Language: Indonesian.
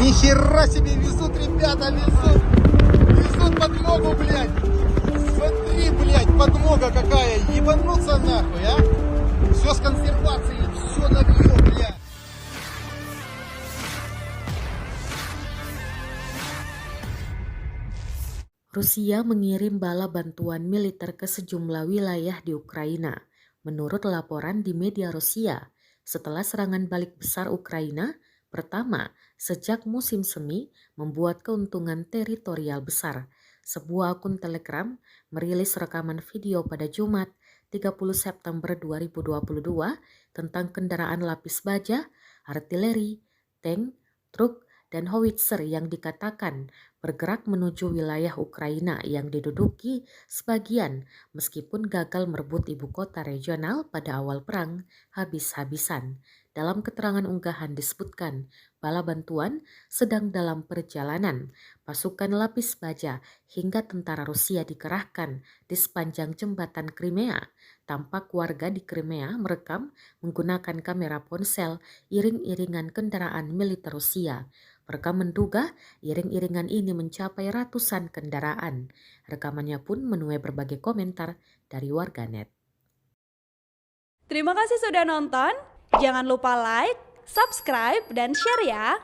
Нихера себе везут, ребята, везут. Везут подмогу, блядь. Смотри, блядь, подмога какая. Ебануться нахуй, а? Все с консервацией, все набьем, блядь. Rusia mengirim bala bantuan militer ke sejumlah wilayah di Ukraina, menurut laporan di media Rusia, setelah serangan balik besar Ukraina pertama sejak musim semi membuat keuntungan teritorial besar. Sebuah akun Telegram merilis rekaman video pada Jumat 30 September 2022 tentang kendaraan lapis baja, artileri, tank, truk, dan howitzer yang dikatakan bergerak menuju wilayah Ukraina yang diduduki sebagian meskipun gagal merebut ibu kota regional pada awal perang habis-habisan. Dalam keterangan unggahan disebutkan, bala bantuan sedang dalam perjalanan. Pasukan lapis baja hingga tentara Rusia dikerahkan di sepanjang jembatan Crimea. Tampak warga di Crimea merekam menggunakan kamera ponsel iring-iringan kendaraan militer Rusia. Mereka menduga iring-iringan ini mencapai ratusan kendaraan. Rekamannya pun menuai berbagai komentar dari warganet. Terima kasih sudah nonton. Jangan lupa like, subscribe, dan share ya.